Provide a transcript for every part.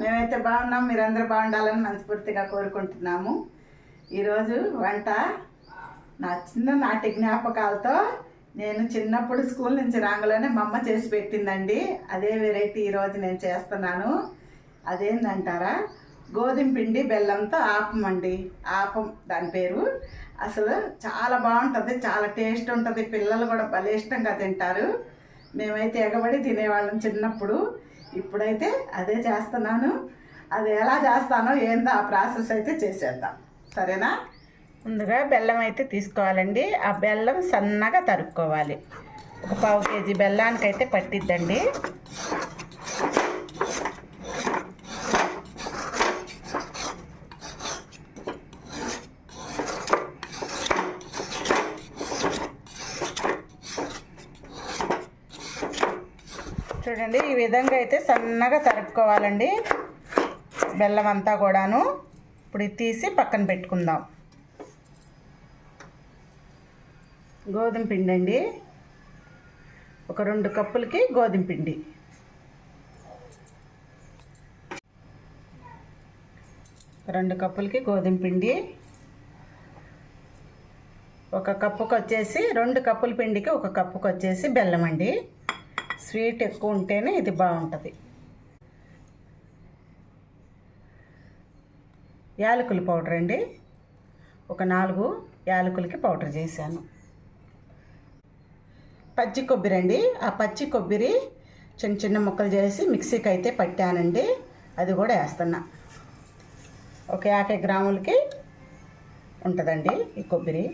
మేమైతే బాగున్నాం, మీరందరూ బాగుండాలని మనస్ఫూర్తిగా కోరుకుంటున్నాము. ఈరోజు వంట నా చిన్ననాటి జ్ఞాపకాలతో నేను చిన్నప్పుడు స్కూల్ నుంచి రాగానే మా అమ్మ చేసి పెట్టిందండి. అదే వెరైటీ ఈరోజు నేను చేస్తున్నాను. అదేంటంటారా, గోధుమ పిండి బెల్లంతో ఆపం అండి. ఆపం దాని పేరు. అసలు చాలా బాగుంటుంది, చాలా టేస్ట్ ఉంటుంది. పిల్లలు కూడా భలే ఇష్టంగా తింటారు. మేమైతే ఎగబడి తినేవాళ్ళం చిన్నప్పుడు. ఇప్పుడైతే అదే చేస్తున్నాను. అది ఎలా చేస్తానో ఏందో ఆ ప్రాసెస్ అయితే చేసేద్దాం, సరేనా? ముందుగా బెల్లం అయితే తీసుకోవాలండి. ఆ బెల్లం సన్నగా తరుక్కోవాలి. ఒక 1/2 కేజీ బెల్లానికైతే పట్టిద్దండి. చూడండి, ఈ విధంగా అయితే సన్నగా తరుక్కోవాలండి బెల్లం అంతా కూడాను. ఇప్పుడు ఇది తీసి పక్కన పెట్టుకుందాం. గోధుమ పిండి అండి, ఒక 2 కప్పులకి గోధుమ పిండి. రెండు కప్పులకి గోధుమ పిండి. 1 కప్పుకి వచ్చేసి 2 కప్పుల పిండికి 1 కప్పుకి వచ్చేసి బెల్లం అండి. స్వీట్ ఎక్కువ ఉంటేనే ఇది బాగుంటుంది. యాలకుల పౌడర్ అండి, ఒక 4 యాలకులకి పౌడర్ చేశాను. పచ్చి కొబ్బరి అండి, ఆ పచ్చి కొబ్బరి చిన్న చిన్న ముక్కలు చేసి మిక్సీకి అయితే పట్టానండి. అది కూడా వేస్తున్నా. ఒక 50 గ్రాములకి ఉంటుందండి ఈ కొబ్బరి.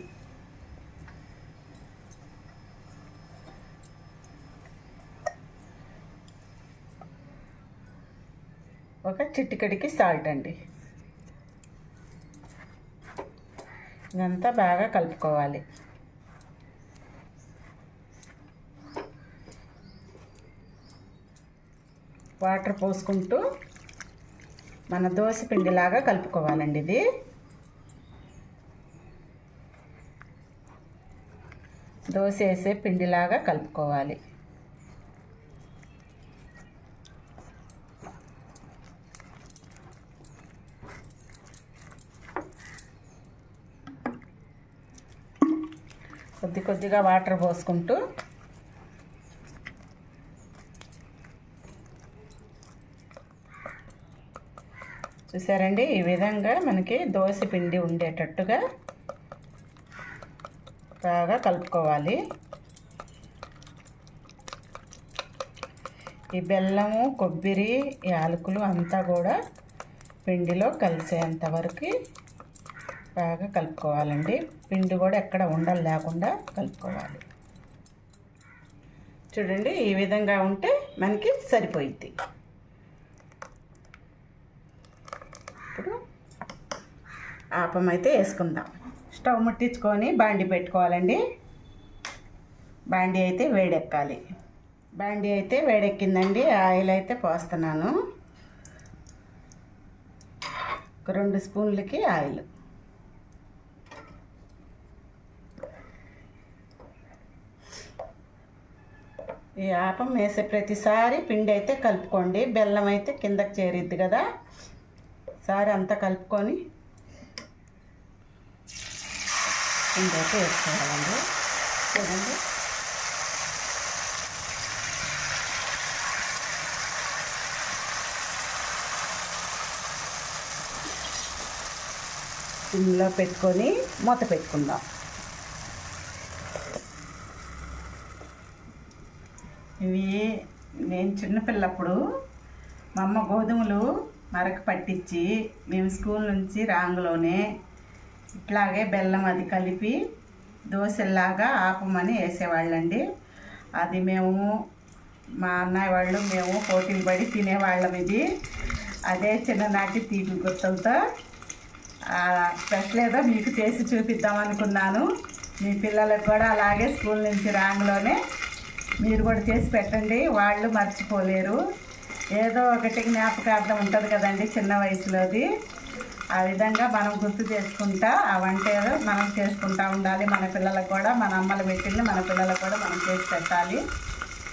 ఒక చిటికెడికి సాల్ట్ అండి. ఇదంతా బాగా కలుపుకోవాలి. వాటర్ పోసుకుంటూ మన దోశ పిండిలాగా కలుపుకోవాలండి. ఇది దోశ వేసే పిండిలాగా కలుపుకోవాలి. కొద్దిగా వాటర్ పోసుకుంటూ చూసారండి, ఈ విధంగా మనకి దోశ పిండి ఉండేటట్టుగా బాగా కలుపుకోవాలి. ఈ బెల్లము, కొబ్బరి, యాలకులు అంతా కూడా పిండిలో కలిసేంత వరకు బాగా కలుపుకోవాలండి. పిండి కూడా ఎక్కడ ఉండలు లేకుండా కలుపుకోవాలి. చూడండి, ఈ విధంగా ఉంటే మనకి సరిపోయిద్ది. ఇప్పుడు ఆపం అయితే వేసుకుందాం. స్టవ్ ముట్టించుకొని బాండి పెట్టుకోవాలండి. బాండి అయితే వేడెక్కాలి. బాండి అయితే వేడెక్కిందండి. ఆయిల్ అయితే పోస్తున్నాను. ఒక 2 స్పూన్లకి ఆయిల్. ఈ ఆపం వేసే ప్రతిసారి పిండి అయితే కలుపుకోండి. బెల్లం అయితే కిందకి చేరిద్ది కదా, సారి అంతా కలుపుకొని పిండి అయితే వేసుకోవాలండి. చూడండి, పిండిలో పెట్టుకొని మూత పెట్టుకుందాం. ఇవి నేను చిన్నపిల్లప్పుడు మా అమ్మ గోధుమలు మరక పట్టించి మేము స్కూల్ నుంచి రాంగలోనే ఇట్లాగే బెల్లం అది కలిపి దోశలాగా ఆపమని వేసేవాళ్ళండి. అది మేము మా అన్నయ్య వాళ్ళు మేము పోటీలు పడి తినేవాళ్ళం. ఇది అదే చిన్ననాటి తీపి గుర్తులతో స్పెషల్ ఏదో మీకు చేసి చూపిద్దామనుకున్నాను. మీ పిల్లలకు కూడా అలాగే స్కూల్ నుంచి రాంగలోనే మీరు కూడా చేసి పెట్టండి, వాళ్ళు మర్చిపోలేరు. ఏదో ఒకటి జ్ఞాపకార్థం ఉంటుంది కదండి చిన్న వయసులోది. ఆ విధంగా మనం గుర్తు చేసుకుంటా ఆ వంట ఏదో మనం చేసుకుంటూ ఉండాలి. మన పిల్లలకు కూడా మన అమ్మలు పెట్టింది మన పిల్లలకు కూడా మనం చేసి పెట్టాలి.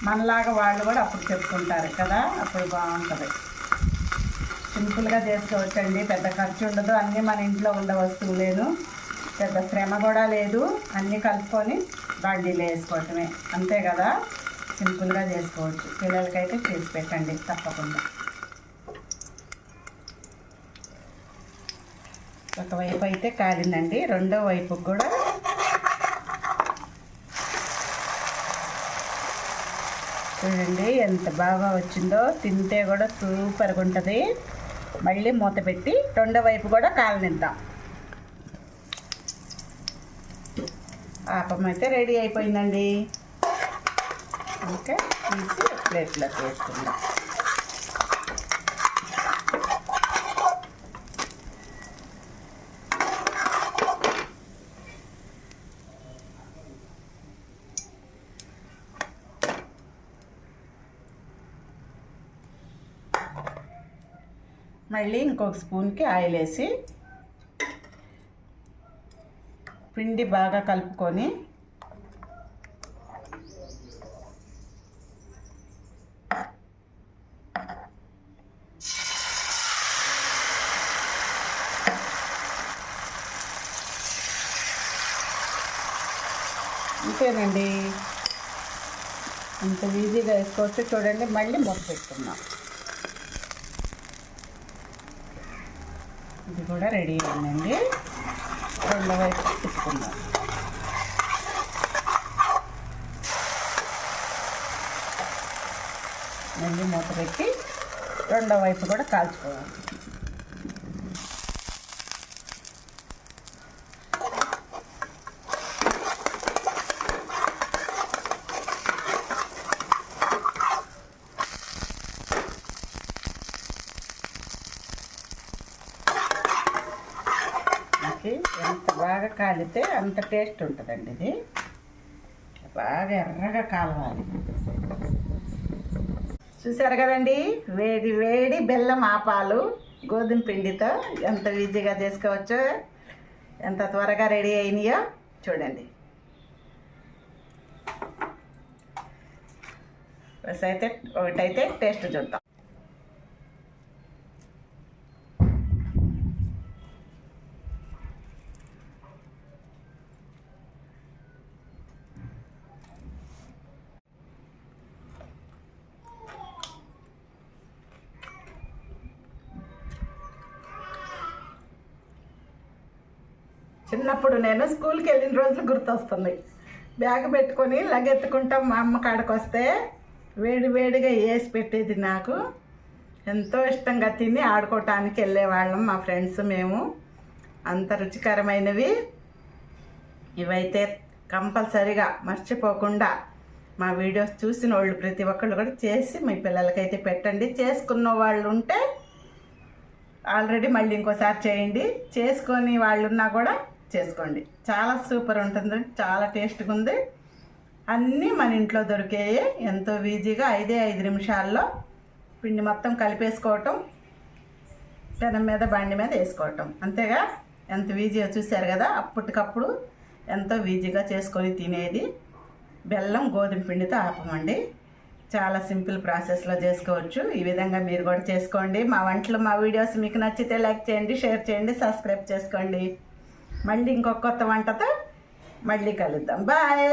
మనలాగా వాళ్ళు కూడా అప్పుడు చెప్పుకుంటారు కదా, అప్పుడు బాగుంటుంది. సింపుల్గా చేసుకోవచ్చండి. పెద్ద ఖర్చు ఉండదు, అన్నీ మన ఇంట్లో ఉండే వస్తువులేను, పెద్ద శ్రమ కూడా లేదు. అన్నీ కలుపుకొని బాండీలో వేసుకోవటమే, అంతే కదా. సింపుల్గా చేసుకోవచ్చు. పిల్లలకైతే చేసి పెట్టండి తప్పకుండా. ఒకవైపు అయితే కాలిందండి, రెండో వైపుకి కూడా చూడండి ఎంత బాగా వచ్చిందో. తింటే కూడా సూపర్గా ఉంటుంది. మళ్ళీ మూత పెట్టి రెండో వైపు కూడా కాలనిద్దాం. ఆపం అయితే రెడీ అయిపోయిందండి. ఓకే, తీసి ప్లేట్లోకి వేసుకుందాం. మళ్ళీ ఇంకొక స్పూన్కి ఆయిల్ వేసి పిండి బాగా కలుపుకొని అంతేనండి, అంత ఈజీగా వేసుకోవచ్చు. చూడండి, మళ్ళీ మూత పెట్టుకుందాం. ఇది కూడా రెడీ అయిందండి. రెండో వైపు తిప్పుకుందాం. మళ్ళీ మూత పెట్టి రెండో వైపు కూడా కాల్చుకోవాలి. ఎంత బాగా కాలితే అంత టేస్ట్ ఉంటుందండి. ఇది బాగా ఎర్రగా కాలవాలి. చూసారు కదండి, వేడి వేడి బెల్లం ఆపాలు గోధుమ పిండితో ఎంత ఈజీగా చేసుకోవచ్చో, ఎంత త్వరగా రెడీ అయినాయో చూడండి. అయితే ఒకటైతే టేస్ట్ చూద్దాం. చిన్నప్పుడు నేను స్కూల్కి వెళ్ళిన రోజులు గుర్తొస్తుంది. బ్యాగ్ పెట్టుకొని లగెత్తుకుంటాం. మా అమ్మ కాడకు వస్తే వేడి వేడిగా వేసి పెట్టేది. నాకు ఎంతో ఇష్టంగా తిని ఆడుకోవటానికి వెళ్ళేవాళ్ళం మా ఫ్రెండ్స్ మేము. అంత రుచికరమైనవి ఇవైతే కంపల్సరీగా మర్చిపోకుండా మా వీడియోస్ చూసిన వాళ్ళు ప్రతి ఒక్కళ్ళు కూడా చేసి మీ పిల్లలకైతే పెట్టండి. చేసుకున్న వాళ్ళు ఉంటే ఆల్రెడీ మళ్ళీ ఇంకోసారి చేయండి. చేసుకొని వాళ్ళు ఉన్నా కూడా చేసుకోండి. చాలా సూపర్ ఉంటుంది, చాలా టేస్ట్గా ఉంది. అన్నీ మన ఇంట్లో దొరికేవి. ఎంతో ఈజీగా 5 నిమిషాల్లో పిండి మొత్తం కలిపేసుకోవటం, పెనం మీద బండి మీద వేసుకోవటం, అంతేగా. ఎంత ఈజీగా చూశారు కదా. అప్పటికప్పుడు ఎంతో ఈజీగా చేసుకొని తినేది బెల్లం గోధుమ పిండితో ఆపమండి. చాలా సింపుల్ ప్రాసెస్లో చేసుకోవచ్చు. ఈ విధంగా మీరు కూడా చేసుకోండి. మా వంటలు, మా వీడియోస్ మీకు నచ్చితే లైక్ చేయండి, షేర్ చేయండి, సబ్స్క్రైబ్ చేసుకోండి. మళ్ళీ ఇంకొక కొత్త వంటతో మళ్ళీ కలుద్దాం. బాయ్.